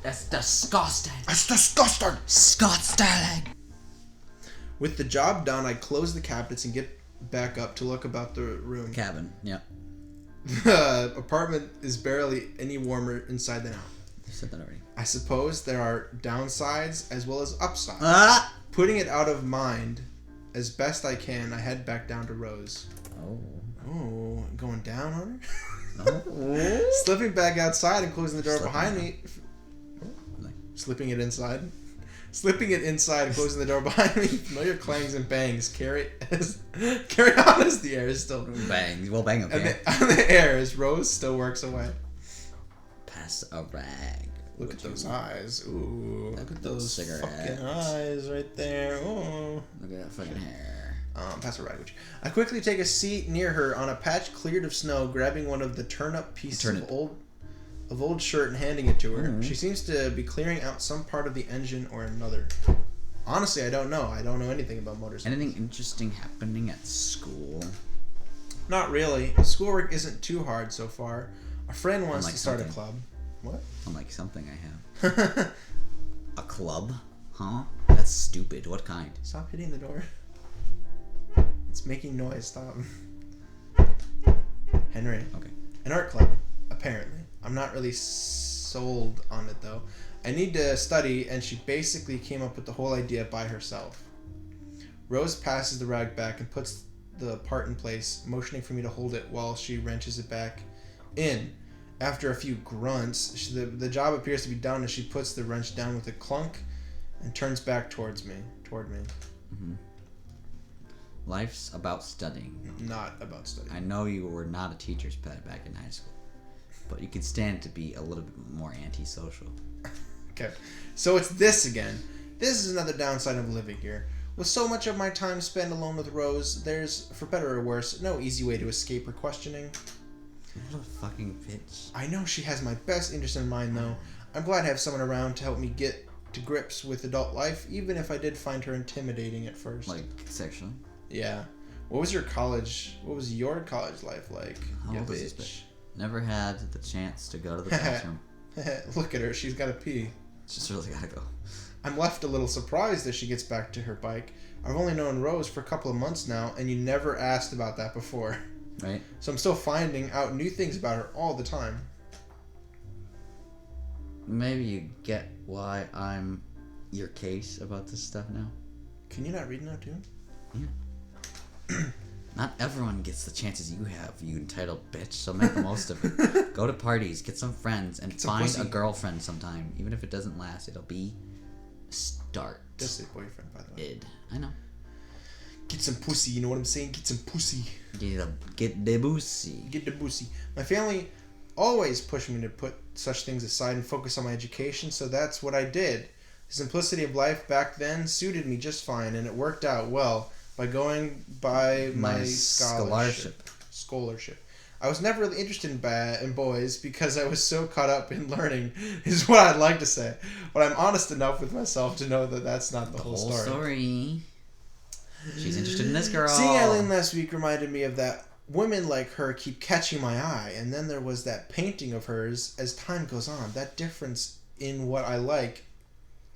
That's disgusting. That's disgusting. Disgusting. With the job done, I close the cabinets and get back up to look about the room. Cabin, yeah. The apartment is barely any warmer inside than out. You said that already. I suppose there are downsides as well as upsides. Ah! Putting it out of mind as best I can, I head back down to Rose. Oh, going down on her? Oh. Slipping back outside and closing the door Slipping behind me. Slipping it inside. Slipping it inside and closing the door behind me. Familiar clangs and bangs carry on as the air is still... Bang. Well, bang, okay. And the air as Rose still works away. Pass a rag. Look at those eyes. Ooh. Look at those cigarette. fucking eyes right there. Ooh. Look at that fucking hair. Pass a rag. I quickly take a seat near her on a patch cleared of snow, grabbing one of the turn-up pieces of old shirt and handing it to her. Mm-hmm. She seems to be clearing out some part of the engine or another. Honestly, I don't know. I don't know anything about motorcycles. Anything interesting happening at school? Not really. Schoolwork isn't too hard so far. A friend wants to start a club. What? Unlike something I have. A club? Huh? That's stupid. What kind? Stop hitting the door. It's making noise. Stop. Henri. Okay. An art club, apparently. I'm not really sold on it, though. I need to study, and she basically came up with the whole idea by herself. Rose passes the rag back and puts the part in place, motioning for me to hold it while she wrenches it back in. After a few grunts, the job appears to be done as she puts the wrench down with a clunk and turns back toward me. Mm-hmm. Life's about studying. Not about studying. I know you were not a teacher's pet back in high school, but you can stand to be a little bit more antisocial. Okay, so it's this again. This is another downside of living here. With so much of my time spent alone with Rose, there's, for better or worse, no easy way to escape her questioning. What a fucking bitch. I know she has my best interest in mind, though. I'm glad to have someone around to help me get to grips with adult life, even if I did find her intimidating at first. Like, sexually? Yeah. What was your college life like? How old is this bitch? Never had the chance to go to the bathroom. Look at her. She's got to pee. She's really got to go. I'm left a little surprised as she gets back to her bike. I've only known Rose for a couple of months now, and you never asked about that before. Right. So I'm still finding out new things about her all the time. Maybe you get why I'm your case about this stuff now. Can you not read now, too? Yeah. Not everyone gets the chances you have, you entitled bitch, so make the most of it. Go to parties, get some friends, and find a girlfriend sometime. Even if it doesn't last, it'll be a start. Just a boyfriend, by the way. I know. Get some pussy, you know what I'm saying? Get some pussy. Get the pussy. Get the pussy. My family always pushed me to put such things aside and focus on my education, so that's what I did. The simplicity of life back then suited me just fine, and it worked out well by going by my scholarship. I was never really interested in boys because I was so caught up in learning, is what I'd like to say. But I'm honest enough with myself to know that that's not the whole story. She's interested in this girl. Seeing Eileen last week reminded me of that. Women like her keep catching my eye, and then there was that painting of hers as time goes on. That difference in what I like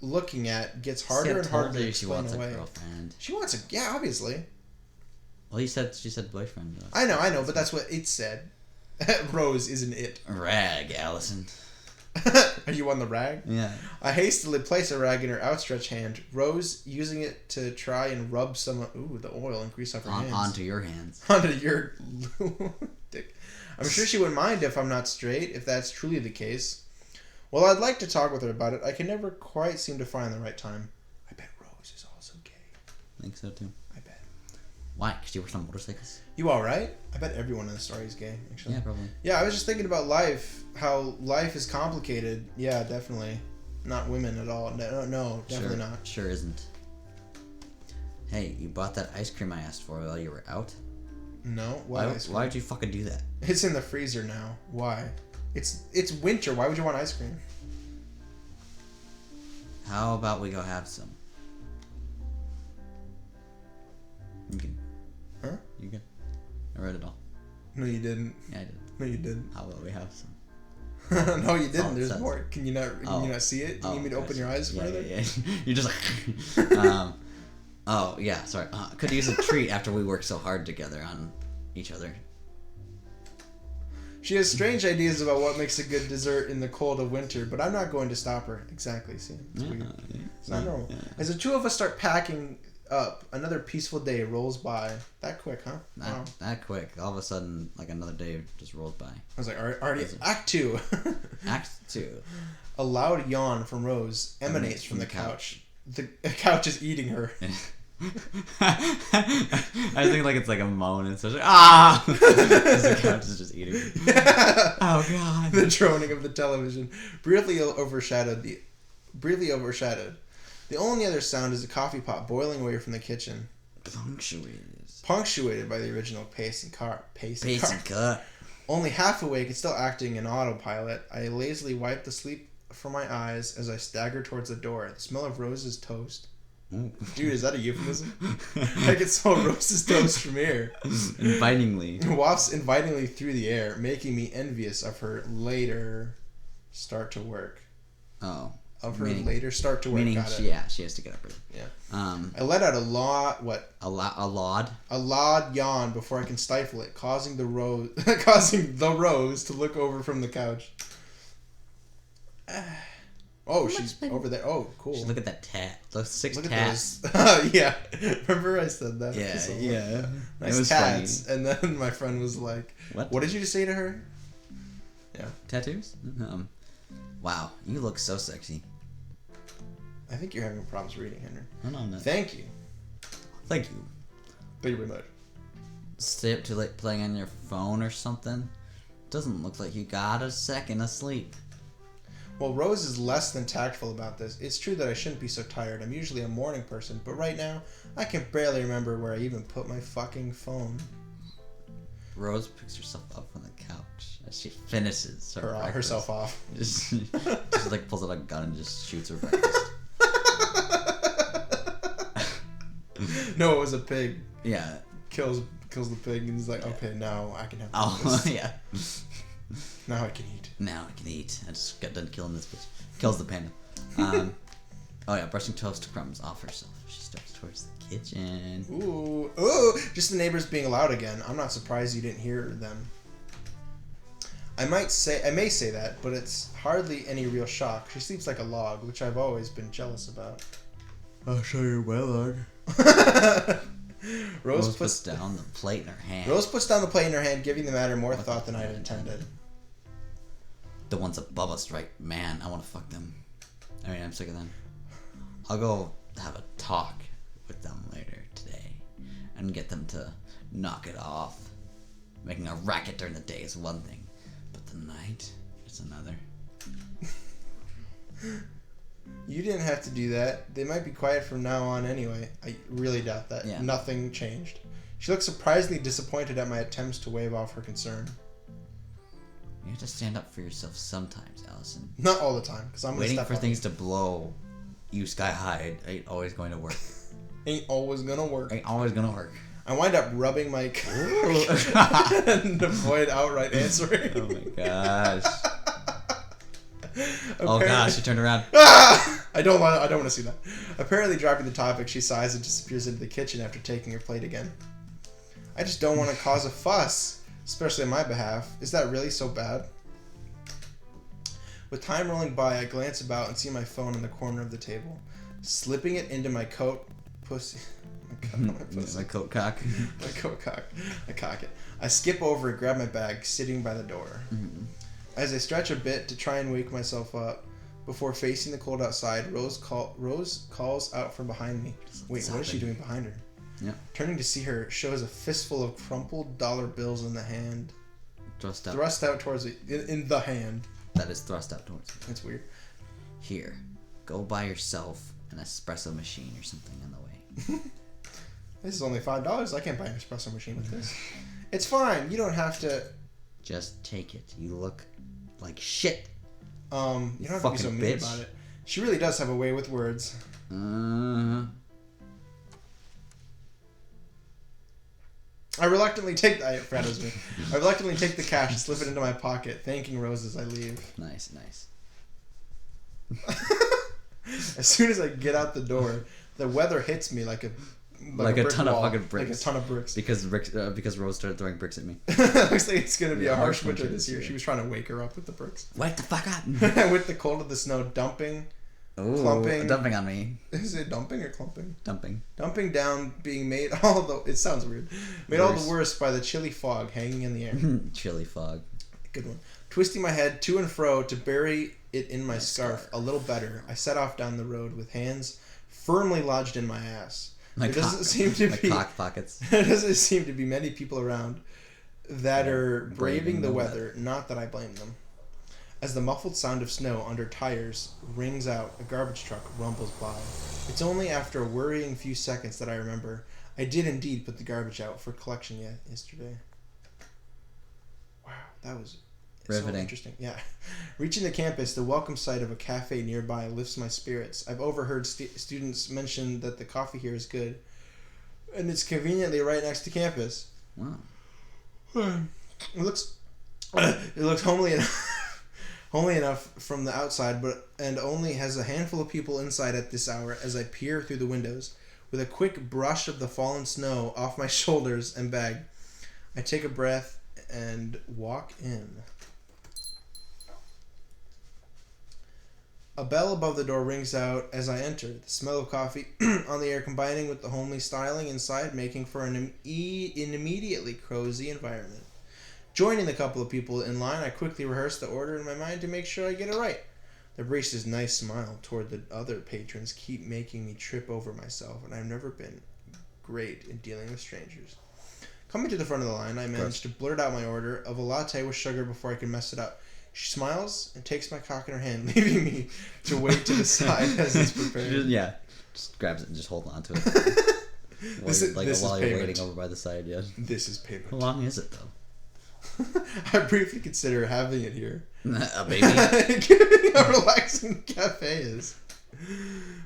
looking at gets harder and harder to explain away. She wants a girlfriend. She wants obviously. Well, she said boyfriend. Though. I know, but that's what it said. Rose isn't it. Rag, Allison. Are you on the rag? Yeah. I hastily place a rag in her outstretched hand. Rose using it to try and rub some the oil and grease off her hands. Onto your hands. Onto your dick. I'm sure she wouldn't mind if I'm not straight, if that's truly the case. Well, I'd like to talk with her about it. I can never quite seem to find the right time. I bet Rose is also gay. I think so, too. I bet. Why? Because she works on motorcycles? You alright? I bet everyone in the story is gay, actually. Yeah, probably. Yeah, I was just thinking about life, how life is complicated. Yeah, definitely. Not women at all. No, definitely not. Sure isn't. Hey, you bought that ice cream I asked for while you were out? No? Why'd you fucking do that? It's in the freezer now. Why? It's winter. Why would you want ice cream? How about we go have some? You can. Huh? You can. I read it all. No, you didn't. Yeah, I did. No, you didn't. How about we have some? No, you didn't. There's more. Can you not see it? You need me to open your eyes further? Yeah. You're just like... oh, yeah, sorry. Could use a treat after we work so hard together on each other. She has strange ideas about what makes a good dessert in the cold of winter, but I'm not going to stop her. Exactly, see? It's weird. It's not normal. Yeah. As the two of us start packing up, another peaceful day rolls by. That quick, huh? That quick. All of a sudden, like another day just rolled by. I was like, already Act 2. Act 2. A loud yawn from Rose emanates from the couch. The couch is eating her. I think like it's like a moan and such like the couch is just eating her. Yeah. Oh god. The droning of the television briefly overshadowed. The only other sound is a coffee pot boiling away from the kitchen. Punctuated by the original pace and cut. Only half awake and still acting in autopilot, I lazily wipe the sleep from my eyes as I stagger towards the door. The smell of Rose's toast. Ooh. Dude, is that a euphemism? I can smell Rose's toast from here. Invitingly. Wafts invitingly through the air, making me envious of her later start to work. Oh. Later start to work. Meaning, she has to get up early. Yeah. I let out a loud yawn before I can stifle it, causing the Rose to look over from the couch. Oh, she's over there. Oh, cool. Look at that tat. Those 6 tats. Yeah. Remember I said that? Yeah. Nice tats. Funny. And then my friend was like, What did you just say to her? Yeah. Tattoos? Wow, you look so sexy. I think you're having problems reading, Henry. No, I'm not. Thank you. Thank you. Thank you very much. Stay up too late playing on your phone or something? Doesn't look like you got a second of sleep. Well, Rose is less than tactful about this. It's true that I shouldn't be so tired. I'm usually a morning person, but right now, I can barely remember where I even put my fucking phone. Rose picks herself up on the couch as she finishes herself off. Just like pulls out a gun and just shoots her breakfast. No, it was a pig. Yeah. Kills the pig and he's like, okay, now I can have this. Yeah. Now I can eat. I just got done killing this bitch. Kills the panda. Brushing toast crumbs off herself. She steps towards the kitchen. Ooh. Just the neighbors being loud again. I'm not surprised you didn't hear them. I may say that, but it's hardly any real shock. She sleeps like a log, which I've always been jealous about. I'll show you my log. Rose puts down the plate in her hand. Rose puts down the plate in her hand, giving the matter more thought than I had intended. The ones above us, right? Man, I want to fuck them. I mean, I'm sick of them. I'll go have a talk with them later today and get them to knock it off. Making a racket during the day is one thing, but the night is another. You didn't have to do that. They might be quiet from now on anyway. I really doubt that. Yeah. Nothing changed. She looked surprisingly disappointed at my attempts to wave off her concern. You have to stand up for yourself sometimes, Allison. Not all the time, because I'm waiting for things to blow you sky high ain't always going to work. Ain't always gonna work. I wind up rubbing my cock and avoid outright answering. Oh my gosh. Oh gosh, she turned around. I don't want to see that. Apparently dropping the topic, she sighs and disappears into the kitchen after taking her plate again. I just don't want to cause a fuss, especially on my behalf. Is that really so bad? With time rolling by, I glance about and see my phone in the corner of the table. Slipping it into my coat pussy. My coat cock. My coat cock. I cock it. I skip over and grab my bag, sitting by the door. Mm-hmm. As I stretch a bit to try and wake myself up, before facing the cold outside, Rose calls out from behind me. Wait, what is she doing behind her? Yeah. Turning to see her, shows a fistful of crumpled dollar bills in the hand. Thrust out towards it. In the hand. That is thrust out towards me. That's weird. Here, go buy yourself an espresso machine or something on the way. This is only $5. I can't buy an espresso machine with this. It's fine. You don't have to... Just take it. You look like shit. You don't have to be so mean about it. She really does have a way with words. I reluctantly take the cash and slip it into my pocket, thanking Rose as I leave. Nice, nice. As soon as I get out the door, the weather hits me like a ton wall, of fucking bricks. Like a ton of bricks. Because Rose started throwing bricks at me. Looks like it's gonna be a harsh winter this year. Yeah. She was trying to wake her up with the bricks. Wake the fuck up! With the cold of the snow dumping. Ooh, clumping. Dumping on me. Is it dumping or clumping? Dumping. Dumping down, being made it sounds weird. Made all the worse by the chilly fog hanging in the air. Chilly fog. Good one. Twisting my head to and fro to bury it in my scarf a little better, I set off down the road with hands firmly lodged in my ass. There doesn't seem to be cock pockets. There doesn't seem to be many people around that are braving the weather. Not that I blame them. As the muffled sound of snow under tires rings out, a garbage truck rumbles by. It's only after a worrying few seconds that I remember I did indeed put the garbage out for collection yesterday. Wow, that was riveting. So interesting. Yeah. Reaching the campus, the welcome sight of a cafe nearby lifts my spirits. I've overheard students mention that the coffee here is good, and it's conveniently right next to campus. Wow. It looks homely enough. Homely enough from the outside, and only has a handful of people inside at this hour as I peer through the windows. With a quick brush of the fallen snow off my shoulders and bag, I take a breath and walk in. A bell above the door rings out as I enter, the smell of coffee on the air combining with the homely styling inside, making for an immediately cozy environment. Joining the couple of people in line, I quickly rehearse the order in my mind to make sure I get it right. The barista's nice smile toward the other patrons keep making me trip over myself, and I've never been great in dealing with strangers. Coming to the front of the line, I manage to blurt out my order of a latte with sugar before I can mess it up. She smiles and takes my cock in her hand, leaving me to wait to the side as it's prepared. Just grabs it and just holds on to it. While you're waiting over by the side, yeah. This is payment. How long is it, though? I briefly consider having it here. A baby? Giving a relaxing cafe is.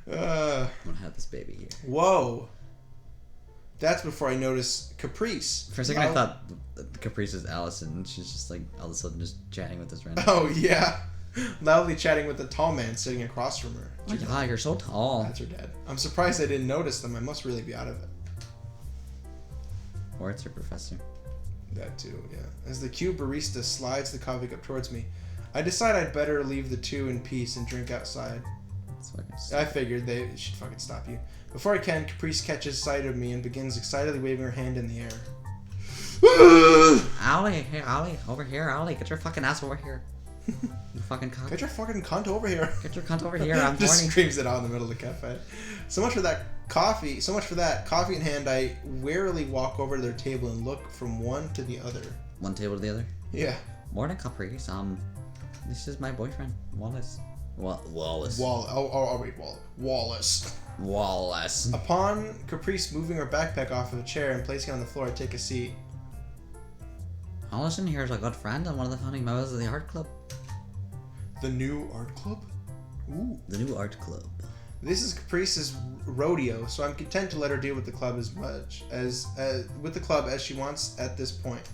I'm gonna have this baby here. Whoa. That's before I notice Caprice. For a second I thought Caprice is Allison. She's just like all of a sudden just chatting with this random. Oh yeah. Loudly chatting with the tall man sitting across from her. Oh my god, you're so tall. That's her dad. I'm surprised I didn't notice them. I must really be out of it. Or it's her professor. That too, yeah. As the cube barista slides the coffee cup towards me, I decide I'd better leave the two in peace and drink outside. I figured they should fucking stop you. Before I can, Caprice catches sight of me and begins excitedly waving her hand in the air. Ollie, hey Ollie, over here, Ollie, get your fucking ass over here. You fucking cunt. Get your fucking cunt over here. Get your cunt over here, I'm Just horny. screams it out in the middle of the cafe. So much for that. Coffee in hand, I warily walk over to their table and look from one to the other. One table to the other? Yeah. Morning, Caprice. This is my boyfriend, Wallace. Wallace. Wallace. Wallace. Upon Caprice moving her backpack off of a chair and placing it on the floor, I take a seat. Allison here is a good friend and one of the founding members of the art club. The new art club? Ooh. The new art club. This is Caprice's rodeo, so I'm content to let her deal with the club as much as she wants at this point.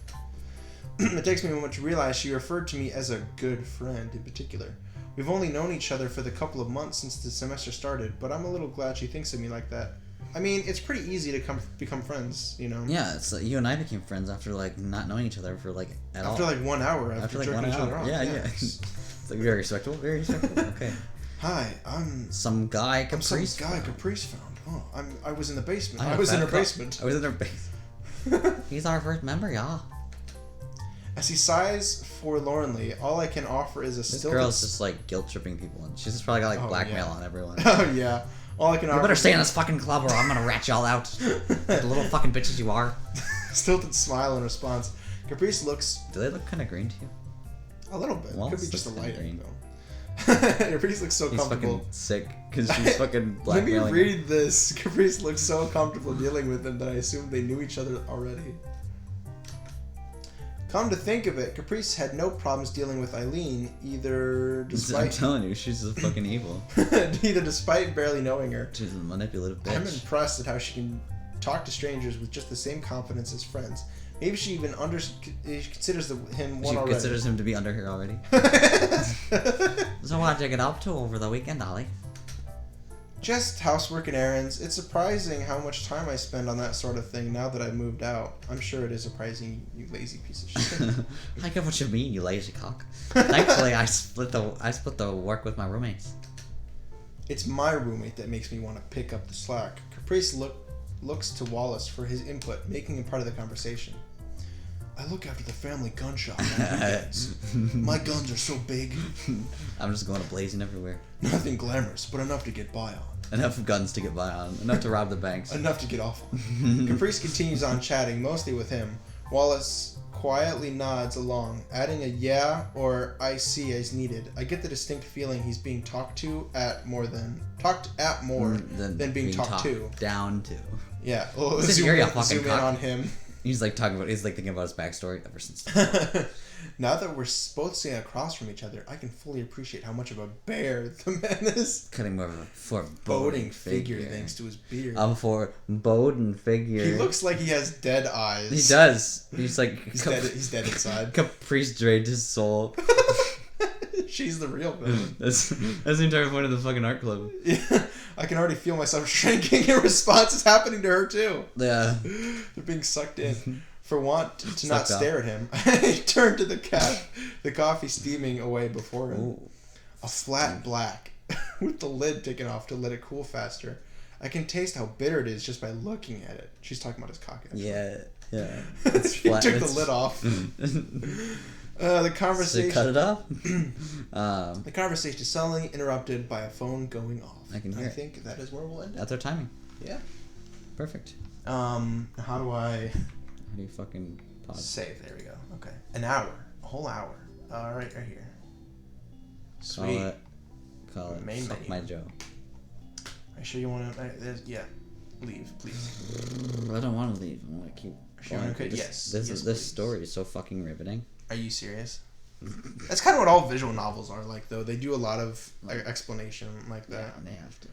It takes me a moment to realize she referred to me as a good friend in particular. We've only known each other for the couple of months since the semester started, but I'm a little glad she thinks of me like that. I mean, it's pretty easy to become friends, you know? Yeah, it's like you and I became friends after not knowing each other for at all. After 1 hour after jerking each other off. Yeah. It's like very respectable, Okay. Hi, I'm some guy Caprice. Caprice found. Oh, I was in the basement. I was in her basement. I was in her basement. He's our first member, yeah. As he sighs forlornly, all I can offer is a This girl's just like guilt tripping people, and she's just probably got blackmail on everyone. Oh yeah. All I can offer. You better stay in this fucking club, or I'm gonna rat y'all out. The little fucking bitches you are. Stilted smile in response. Caprice looks. Do they look kind of green to you? A little bit. Well, could be just a light green. Though. Caprice looks so comfortable. He's fucking sick because she's fucking blackmailing. Let me read this. Caprice looks so comfortable dealing with him that I assumed they knew each other already. Come to think of it, Caprice had no problems dealing with Eileen, I'm telling you, she's just fucking evil. either despite barely knowing her. She's a manipulative bitch. I'm impressed at how she can talk to strangers with just the same confidence as friends. Maybe she even considers him one already. She considers him to be under her already. So what'd you get up to over the weekend, Ollie? Just housework and errands. It's surprising how much time I spend on that sort of thing now that I've moved out. I'm sure it is surprising, you lazy piece of shit. I get what you mean, you lazy cock. Thankfully, I split the work with my roommates. It's my roommate that makes me want to pick up the slack. Caprice looks to Wallace for his input, making him part of the conversation. I look after the family gun shop on weekends. My guns are so big. I'm just going blazing everywhere. Nothing glamorous, but enough to get by on. Enough guns to get by on. Enough to rob the banks. Enough to get off on. Caprice continues on chatting, mostly with him. Wallace quietly nods along, adding a yeah or I see as needed. I get the distinct feeling he's being talked at more than being talked to. Down to. Yeah. Well, zoom in on him. He's like thinking about his backstory ever since. Now that we're both sitting across from each other, I can fully appreciate how much of a bear the man is. Cutting more of a foreboding figure thanks to his beard. Foreboding figure. He looks like he has dead eyes. He does. He's like he's dead inside. Caprice drained his soul. She's the real villain. That's the entire point of the fucking art club. Yeah, I can already feel myself shrinking in response. It's happening to her too. Yeah. They're being sucked in. For want to not stare at him, I turned to the coffee steaming away before him. Ooh. A flat black, with the lid taken off to let it cool faster. I can taste how bitter it is just by looking at it. She's talking about his cock. Actually. Yeah. He took the lid off. The conversation. So cut it off. The conversation is suddenly interrupted by a phone going off. I can hear. I think that is where we'll end. That's our timing. Yeah. Perfect. How do I? How do you fucking pause? Save. There we go. Okay. An hour. A whole hour. All right here. Sweet. Call it. Main Fuck menu. my Joe. Are you sure you want to? Yeah. Leave, please. I don't want to leave. I want to keep. Sure. Okay. Yes. This story is so fucking riveting. Are you serious? That's kind of what all visual novels are like, though. They do a lot of explanation like that. Yeah, they have to.